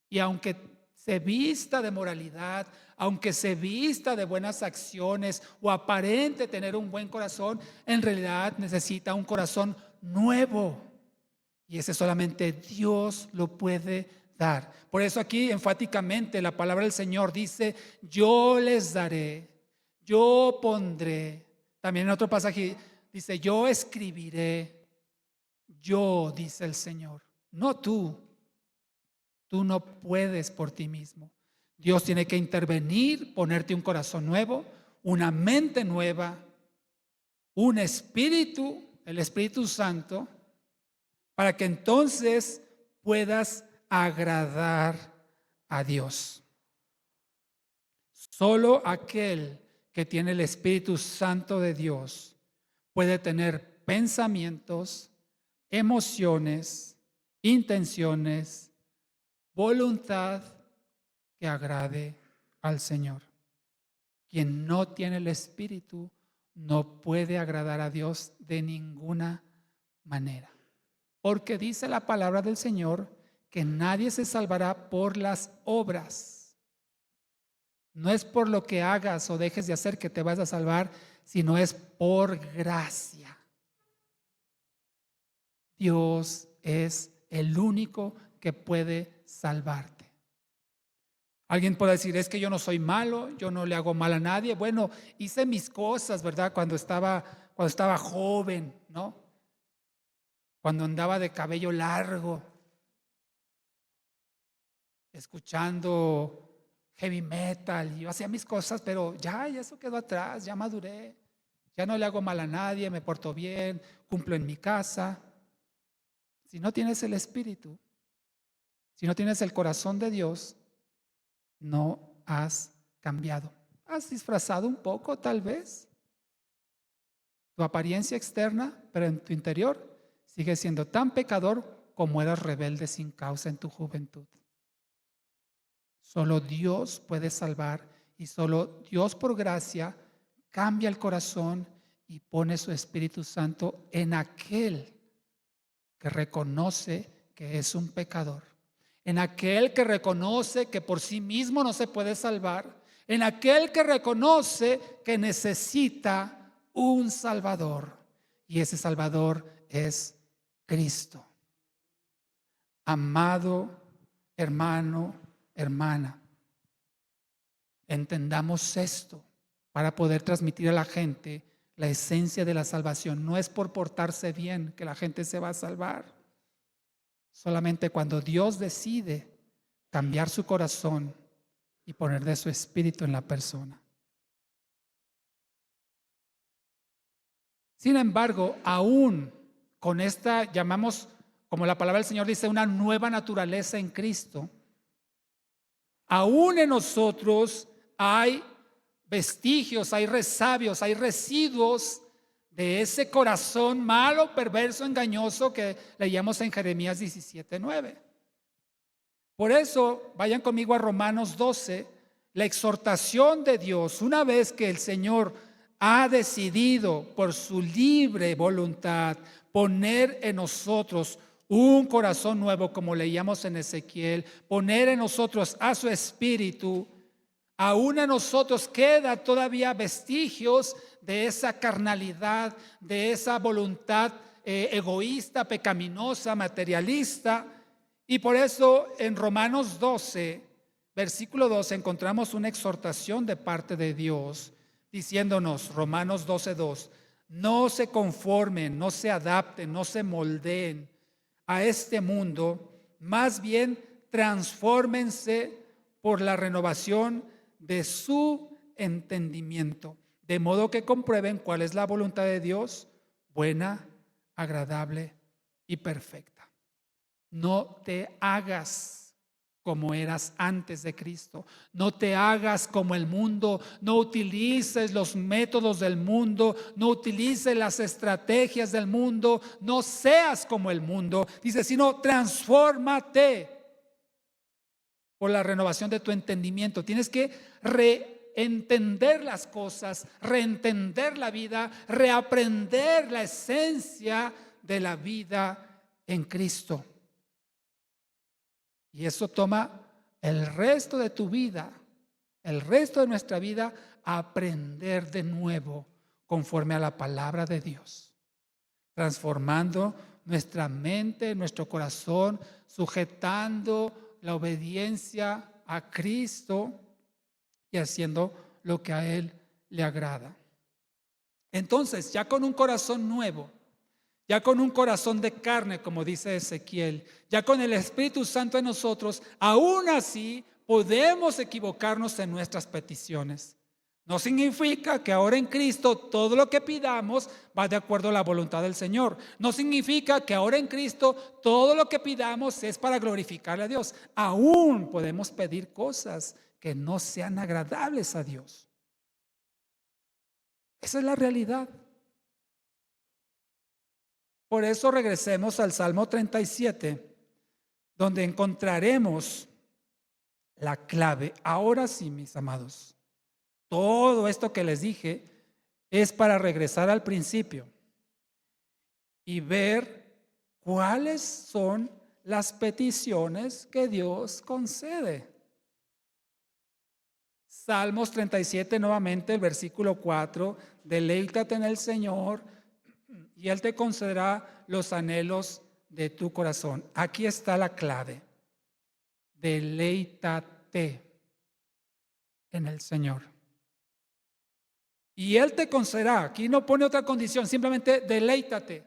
Y aunque se vista de moralidad, aunque se vista de buenas acciones o aparente tener un buen corazón, en realidad necesita un corazón nuevo. Y ese solamente Dios lo puede dar. Por eso aquí enfáticamente la palabra del Señor dice: yo les daré, yo pondré. También en otro pasaje dice: yo escribiré. Yo, dice el Señor, no tú. Tú no puedes por ti mismo. Dios tiene que intervenir, ponerte un corazón nuevo, una mente nueva, un espíritu, el Espíritu Santo, para que entonces puedas agradar a Dios. Solo aquel que tiene el Espíritu Santo de Dios puede tener pensamientos, emociones, intenciones, voluntad que agrade al Señor. Quien no tiene el Espíritu no puede agradar a Dios de ninguna manera. Porque dice la palabra del Señor que nadie se salvará por las obras. No es por lo que hagas o dejes de hacer que te vas a salvar, sino es por gracia. Dios es el único que puede salvarte. Alguien puede decir: es que yo no soy malo, yo no le hago mal a nadie. Bueno, hice mis cosas, ¿verdad? Cuando estaba joven, ¿no? Cuando andaba de cabello largo, escuchando heavy metal, y yo hacía mis cosas, pero ya eso quedó atrás, ya maduré, ya no le hago mal a nadie, me porto bien, cumplo en mi casa. Si no tienes el Espíritu, si no tienes el corazón de Dios, no has cambiado. Has disfrazado un poco, tal vez, tu apariencia externa, pero en tu interior sigues siendo tan pecador como eras rebelde sin causa en tu juventud. Solo Dios puede salvar y solo Dios por gracia cambia el corazón y pone su Espíritu Santo en aquel que reconoce que es un pecador, en aquel que reconoce que por sí mismo no se puede salvar, en aquel que reconoce que necesita un Salvador, y ese Salvador es Cristo. Amado hermano, hermana, entendamos esto para poder transmitir a la gente la esencia de la salvación. No es por portarse bien que la gente se va a salvar. Solamente cuando Dios decide cambiar su corazón y poner de su espíritu en la persona. Sin embargo, aún con esta, llamamos, como la palabra del Señor dice, una nueva naturaleza en Cristo, aún en nosotros hay vestigios, hay resabios, hay residuos de ese corazón malo, perverso, engañoso que leíamos en Jeremías 17:9. Por eso, vayan conmigo a Romanos 12, la exhortación de Dios, una vez que el Señor ha decidido por su libre voluntad poner en nosotros un corazón nuevo, como leíamos en Ezequiel, poner en nosotros a su espíritu, aún en nosotros queda todavía vestigios de esa carnalidad, de esa voluntad egoísta, pecaminosa, materialista. Y por eso en Romanos 12, versículo 12, encontramos una exhortación de parte de Dios, diciéndonos, Romanos 12:2, no se conformen, no se adapten, no se moldeen a este mundo, más bien transfórmense por la renovación de su entendimiento, de modo que comprueben cuál es la voluntad de Dios, buena, agradable y perfecta. No te hagas como eras antes de Cristo. No te hagas como el mundo. No utilices los métodos del mundo. No utilices las estrategias del mundo. No seas como el mundo. Dice, sino transfórmate por la renovación de tu entendimiento. Tienes que reentender las cosas, reentender la vida, reaprender la esencia de la vida en Cristo. Y eso toma el resto de tu vida, el resto de nuestra vida, aprender de nuevo conforme a la palabra de Dios, transformando nuestra mente, nuestro corazón, sujetando la obediencia a Cristo y haciendo lo que a Él le agrada. Entonces, ya con un corazón nuevo, ya con un corazón de carne, como dice Ezequiel, ya con el Espíritu Santo en nosotros, aún así podemos equivocarnos en nuestras peticiones. No significa que ahora en Cristo todo lo que pidamos va de acuerdo a la voluntad del Señor. No significa que ahora en Cristo todo lo que pidamos es para glorificarle a Dios. Aún podemos pedir cosas que no sean agradables a Dios. Esa es la realidad. Por eso regresemos al Salmo 37, donde encontraremos la clave. Ahora sí, mis amados, todo esto que les dije es para regresar al principio y ver cuáles son las peticiones que Dios concede. Salmos 37 nuevamente, el versículo 4, deleítate en el Señor y Él te concederá los anhelos de tu corazón. Aquí está la clave. Deleítate en el Señor. Y Él te concederá. Aquí no pone otra condición, simplemente deleítate.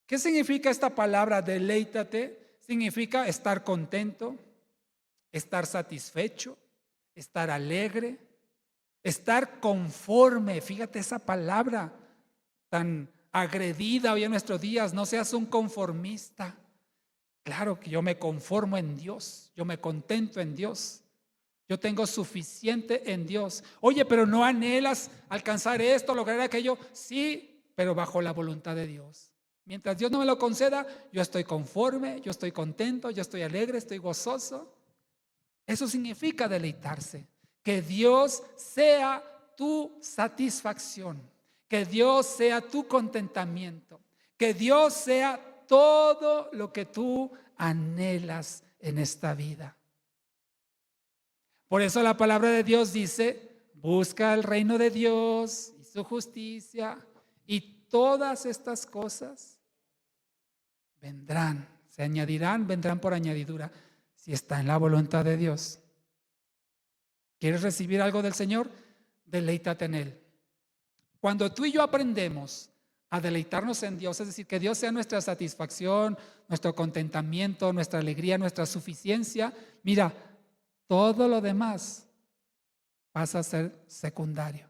¿Qué significa esta palabra deleítate? Significa estar contento, estar satisfecho, estar alegre, estar conforme. Fíjate esa palabra tan agredida hoy en nuestros días. No seas un conformista. Claro que yo me conformo en Dios, yo me contento en Dios, yo tengo suficiente en Dios. Oye, pero no anhelas alcanzar esto, lograr aquello. Sí, pero bajo la voluntad de Dios. Mientras Dios no me lo conceda, yo estoy conforme, yo estoy contento, yo estoy alegre, estoy gozoso. Eso significa deleitarse. Que Dios sea tu satisfacción, que Dios sea tu contentamiento, que Dios sea todo lo que tú anhelas en esta vida. Por eso la palabra de Dios dice: busca el reino de Dios y su justicia, y todas estas cosas vendrán, se añadirán, vendrán por añadidura, si está en la voluntad de Dios. ¿Quieres recibir algo del Señor? Deleítate en Él. Cuando tú y yo aprendemos a deleitarnos en Dios, es decir, que Dios sea nuestra satisfacción, nuestro contentamiento, nuestra alegría, nuestra suficiencia, mira, todo lo demás pasa a ser secundario.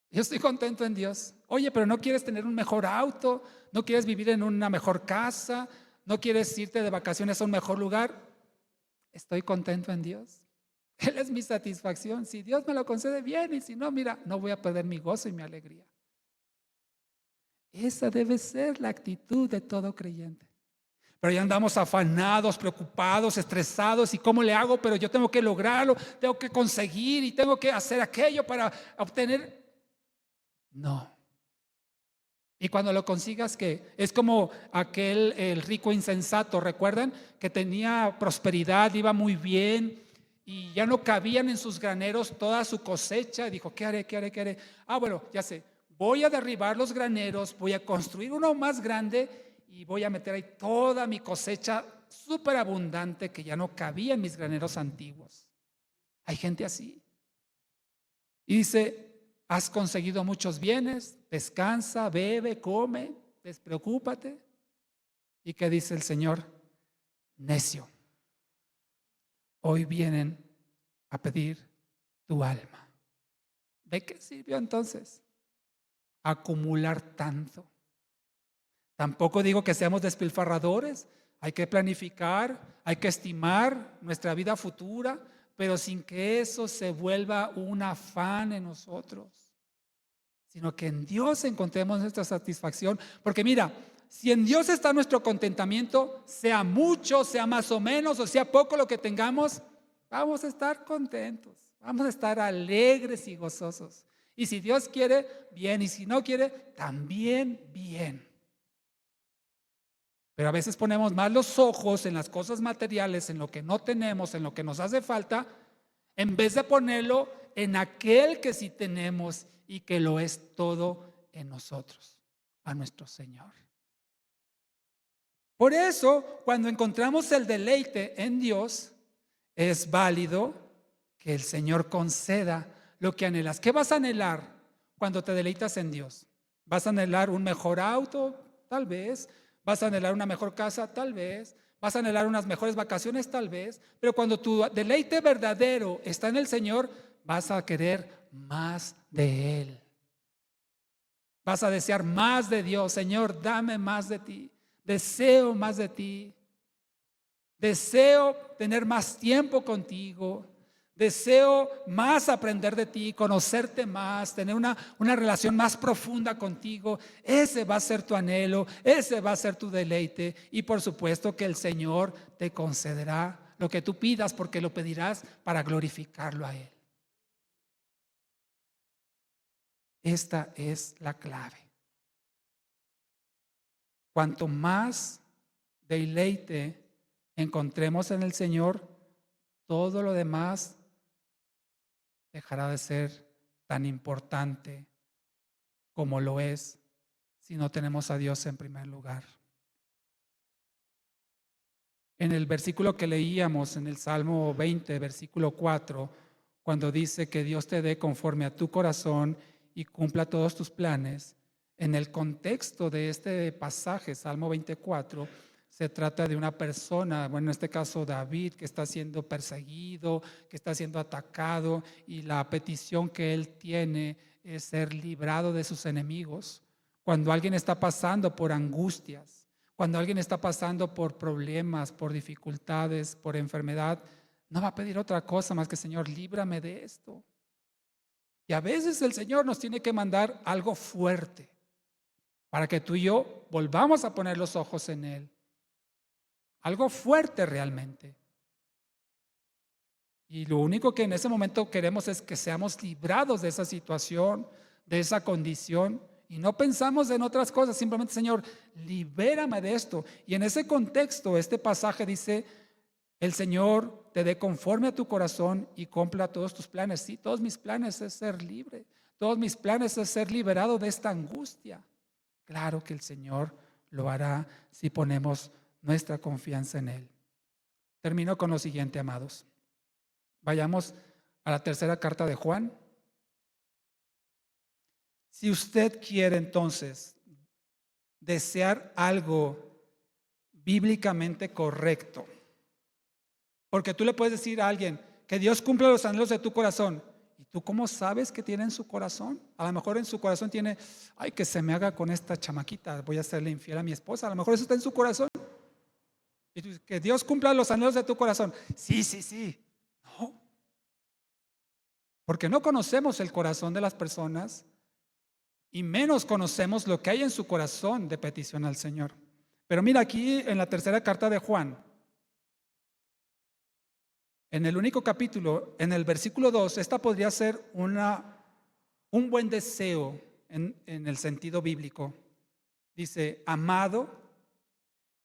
Yo estoy contento en Dios. Oye, pero no quieres tener un mejor auto, no quieres vivir en una mejor casa, no quieres irte de vacaciones a un mejor lugar. Estoy contento en Dios. Él es mi satisfacción. Si Dios me lo concede, bien, y si no, mira, no voy a perder mi gozo y mi alegría. Esa debe ser la actitud de todo creyente. Pero ya andamos afanados, preocupados, estresados. ¿Y cómo le hago? Pero yo tengo que lograrlo, tengo que conseguir y tengo que hacer aquello para obtener. No. Y cuando lo consigas, ¿qué? Es como el rico insensato, ¿recuerdan? Que tenía prosperidad, iba muy bien y ya no cabían en sus graneros toda su cosecha. Y dijo: ¿qué haré? ¿Qué haré? ¿Qué haré? Bueno, ya sé, voy a derribar los graneros, voy a construir uno más grande y voy a meter ahí toda mi cosecha súper abundante que ya no cabía en mis graneros antiguos. Hay gente así. Y dice: has conseguido muchos bienes, descansa, bebe, come, despreocúpate. ¿Y qué dice el Señor? Necio, hoy vienen a pedir tu alma. ¿De qué sirvió entonces acumular tanto? Tampoco digo que seamos despilfarradores. Hay que planificar, hay que estimar nuestra vida futura, pero sin que eso se vuelva un afán en nosotros, sino que en Dios encontremos nuestra satisfacción. Porque mira, si en Dios está nuestro contentamiento, sea mucho, sea más o menos, o sea poco lo que tengamos, vamos a estar contentos, vamos a estar alegres y gozosos. Y si Dios quiere, bien, y si no quiere, también bien. Pero a veces ponemos más los ojos en las cosas materiales, en lo que no tenemos, en lo que nos hace falta, en vez de ponerlo en aquel que sí tenemos y que lo es todo en nosotros, a nuestro Señor. Por eso, cuando encontramos el deleite en Dios, es válido que el Señor conceda lo que anhelas. ¿Qué vas a anhelar cuando te deleitas en Dios? ¿Vas a anhelar un mejor auto? Tal vez. ¿Vas a anhelar una mejor casa? Tal vez. ¿Vas a anhelar unas mejores vacaciones? Tal vez. Pero cuando tu deleite verdadero está en el Señor, vas a querer más de Él. Vas a desear más de Dios. Señor, dame más de ti. Deseo más de ti. Deseo tener más tiempo contigo. Deseo más aprender de ti, conocerte más, tener una relación más profunda contigo. Ese va a ser tu anhelo, ese va a ser tu deleite. Y por supuesto que el Señor te concederá lo que tú pidas, porque lo pedirás para glorificarlo a Él. Esta es la clave. Cuanto más deleite encontremos en el Señor, todo lo demás dejará de ser tan importante como lo es si no tenemos a Dios en primer lugar. En el versículo que leíamos en el Salmo 20, versículo 4, cuando dice que Dios te dé conforme a tu corazón y cumpla todos tus planes, en el contexto de este pasaje, Salmo 24, se trata de una persona, bueno, en este caso David, que está siendo perseguido, que está siendo atacado, y la petición que él tiene es ser librado de sus enemigos. Cuando alguien está pasando por angustias, cuando alguien está pasando por problemas, por dificultades, por enfermedad, no va a pedir otra cosa más que: Señor, líbrame de esto. Y a veces el Señor nos tiene que mandar algo fuerte para que tú y yo volvamos a poner los ojos en Él. Algo fuerte realmente. Y lo único que en ese momento queremos es que seamos librados de esa situación, de esa condición. Y no pensamos en otras cosas, simplemente: Señor, libérame de esto. Y en ese contexto, este pasaje dice: el Señor te dé conforme a tu corazón y cumpla todos tus planes. Sí, todos mis planes es ser libre. Todos mis planes es ser liberado de esta angustia. Claro que el Señor lo hará si ponemos nuestra confianza en Él. Termino con lo siguiente, amados. Vayamos a la tercera carta de Juan. Si usted quiere entonces desear algo bíblicamente correcto, porque tú le puedes decir a alguien que Dios cumpla los anhelos de tu corazón, ¿y tú cómo sabes que tiene en su corazón? A lo mejor en su corazón tiene: ay, que se me haga con esta chamaquita, voy a serle infiel a mi esposa. A lo mejor eso está en su corazón. Y tú dices: que Dios cumpla los anhelos de tu corazón. Sí, sí, sí. No, porque no conocemos el corazón de las personas y menos conocemos lo que hay en su corazón de petición al Señor. Pero mira, aquí en la tercera carta de Juan, en el único capítulo, en el versículo 2, esta podría ser un buen deseo en el sentido bíblico. Dice: amado,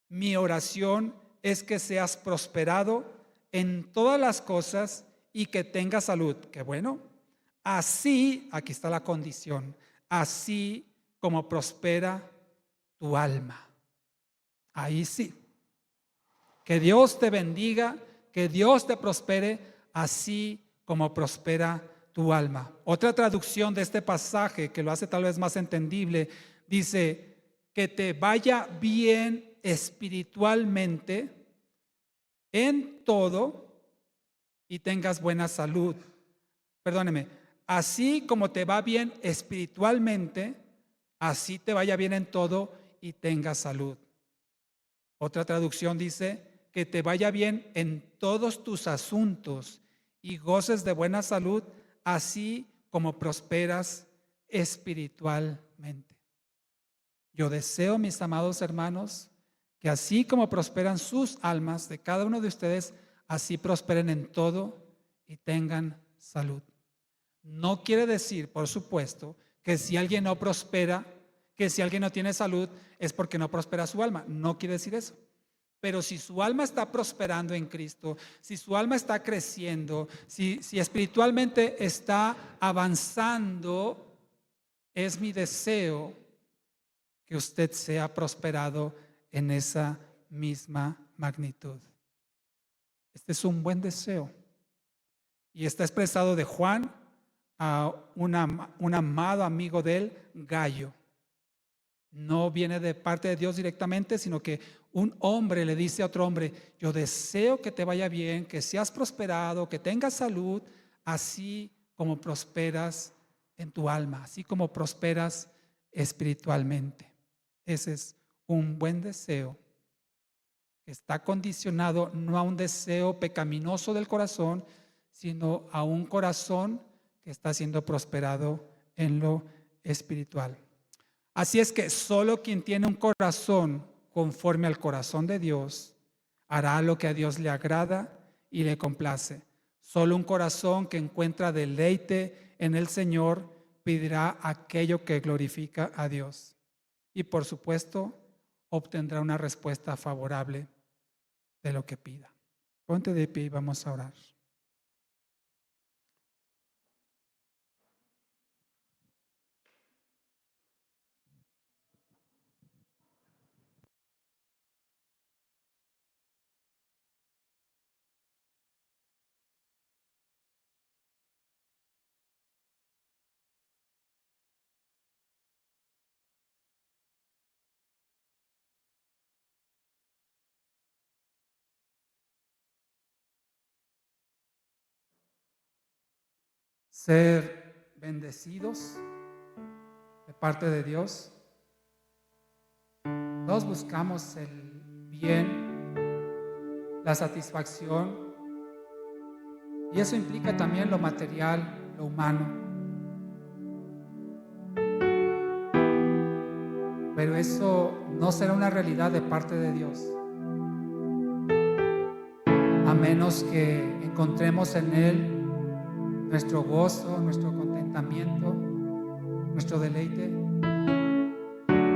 mi oración es que seas prosperado en todas las cosas y que tengas salud. Qué bueno. Así, aquí está la condición, así como prospera tu alma. Ahí sí. Que Dios te bendiga, que Dios te prospere, así como prospera tu alma. Otra traducción de este pasaje, que lo hace tal vez más entendible, dice: que te vaya bien espiritualmente en todo y tengas buena salud. Perdóneme, así como te va bien espiritualmente, así te vaya bien en todo y tengas salud. Otra traducción dice: que te vaya bien en todos tus asuntos y goces de buena salud, así como prosperas espiritualmente. Yo deseo, mis amados hermanos, que así como prosperan sus almas de cada uno de ustedes, así prosperen en todo y tengan salud. No quiere decir, por supuesto, que si alguien no prospera, que si alguien no tiene salud, es porque no prospera su alma. No quiere decir eso. Pero si su alma está prosperando en Cristo, si su alma está creciendo, si espiritualmente está avanzando, es mi deseo que usted sea prosperado en esa misma magnitud. Este es un buen deseo. Y está expresado de Juan a un amado amigo de él, Gallo. No viene de parte de Dios directamente, sino que un hombre le dice a otro hombre: yo deseo que te vaya bien, que seas prosperado, que tengas salud, así como prosperas en tu alma, así como prosperas espiritualmente. Ese es un buen deseo que está condicionado no a un deseo pecaminoso del corazón, sino a un corazón que está siendo prosperado en lo espiritual. Así es que solo quien tiene un corazón conforme al corazón de Dios hará lo que a Dios le agrada y le complace. Solo un corazón que encuentra deleite en el Señor pedirá aquello que glorifica a Dios. Y por supuesto, obtendrá una respuesta favorable de lo que pida. Ponte de pie y vamos a orar. ser bendecidos de parte de Dios. Todos buscamos el bien, la satisfacción, y eso implica también lo material, lo humano. Pero eso no será una realidad de parte de Dios, a menos que encontremos en Él nuestro gozo, nuestro contentamiento, nuestro deleite.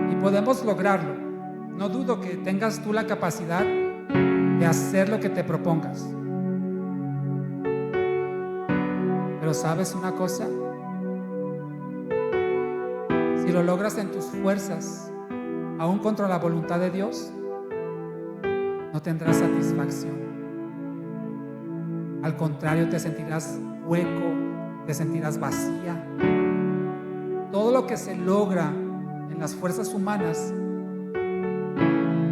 Y podemos lograrlo. No dudo que tengas tú la capacidad de hacer lo que te propongas. Pero ¿sabes una cosa? Si lo logras en tus fuerzas, aún contra la voluntad de Dios, no tendrás satisfacción. Al contrario, te sentirás hueco, te sentirás vacía. Todo lo que se logra en las fuerzas humanas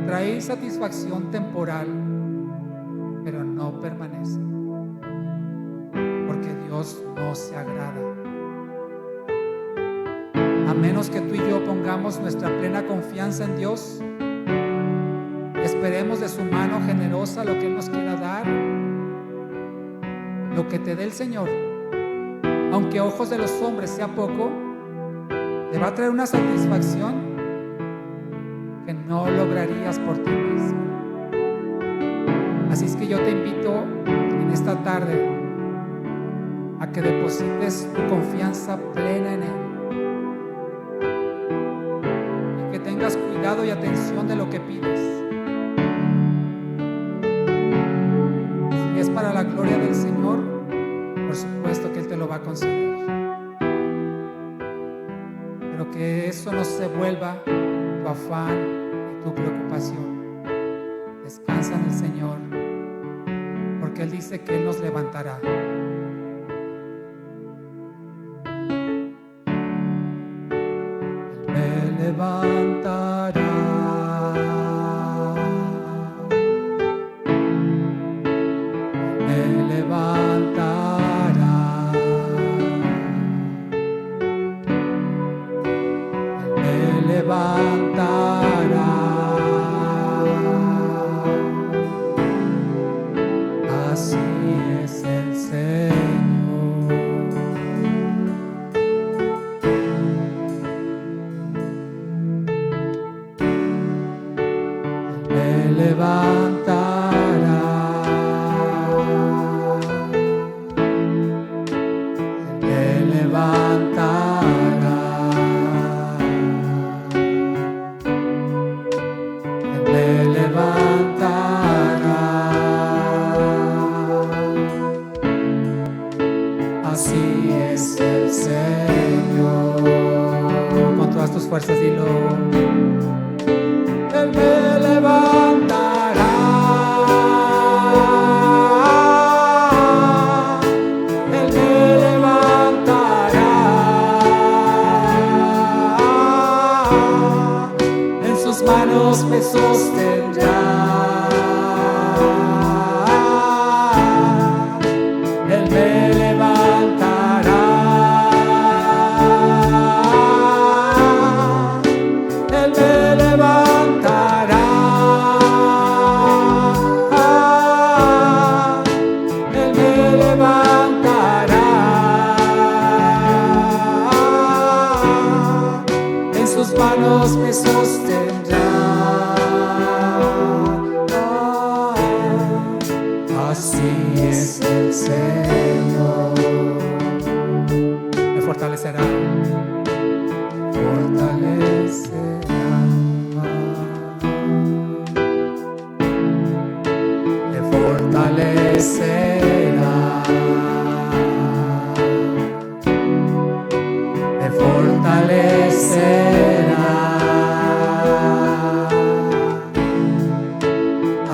trae satisfacción temporal, pero no permanece, porque Dios no se agrada. A menos que tú y yo pongamos nuestra plena confianza en Dios, esperemos de su mano generosa lo que Él nos quiera dar, lo que te dé el Señor, aunque a ojos de los hombres sea poco, te va a traer una satisfacción que no lograrías por ti mismo. Así es que yo te invito en esta tarde a que deposites tu confianza plena en Él y que tengas cuidado y atención de lo que pides. Si es para la gloria del Señor, por supuesto que Él te lo va a conceder, pero que eso no se vuelva tu afán, tu preocupación. Descansa en el Señor, porque Él dice que Él nos levantará. Él me levantará. Él me levantará. Él me levantará. Así es el Señor. Él me levantará. Él me levantará. Él me levantará. Así es el Señor. Con todas tus fuerzas dilo. Él me levantará. Él me levantará. En sus manos me sostendrá. Él me levantará. Él me levantará. Él me levantará. En sus manos me sostendrá. Así es el Señor. Me fortalecerá. Fortalecerá. Me fortalecerá. Me fortalecerá.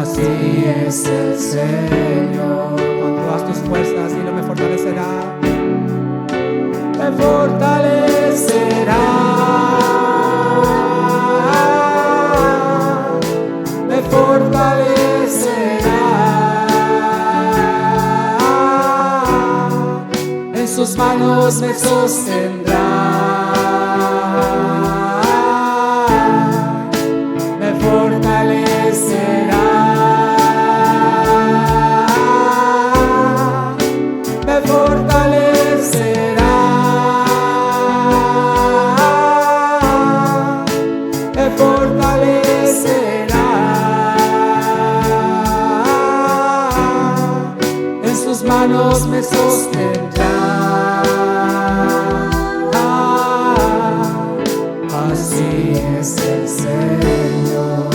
Así es el Señor. Con todas tus fuerzas, dilo, me fortalecerá. Me fortalecerá. Me fortalecerá. en sus manos me sostendrá, me fortalecerá, me fortalecerá, me fortalecerá, en sus manos me sostendrá. Así es el Señor.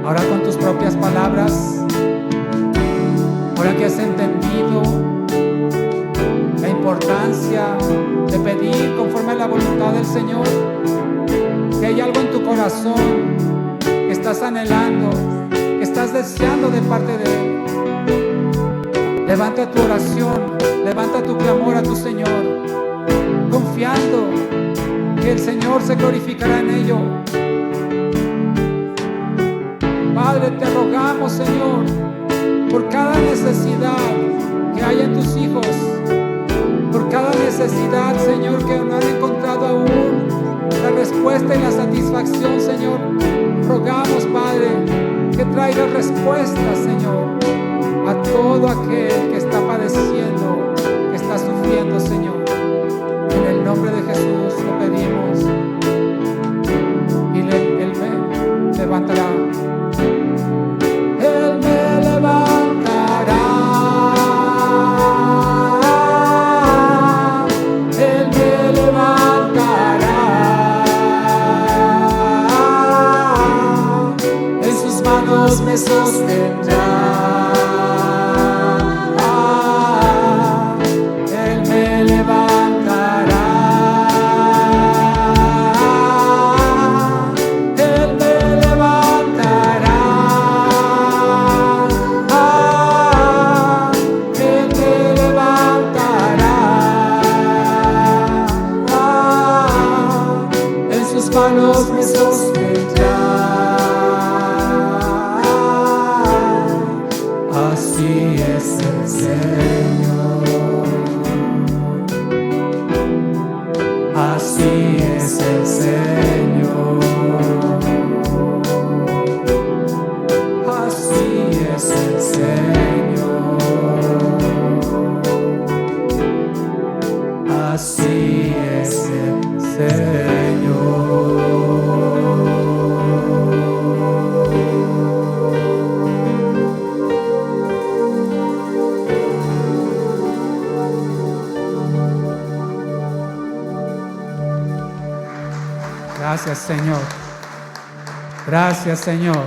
Ahora con tus propias palabras, ahora que has entendido la importancia de pedir conforme a la voluntad del Señor, que hay algo en tu corazón que estás anhelando, que estás deseando de parte de Él, levanta tu oración, levanta tu clamor a tu Señor, confiando que el Señor se glorificará en ello. Padre, te rogamos, Señor, por cada necesidad que hay en tus hijos, por cada necesidad, Señor, que no han encontrado aún la respuesta y la satisfacción, Señor. Rogamos, Padre, que traiga respuestas, Señor, a todo aquel que está padeciendo, que está sufriendo, Señor. En el nombre de Jesús lo pedimos, y Él me levantará. Él me levantará, Él me levantará, en sus manos me sostendrá. Manos me sostendrá. Así es el Señor. Así es el Señor. Así es el Señor. Así es el Señor. Gracias, Señor. Gracias, Señor.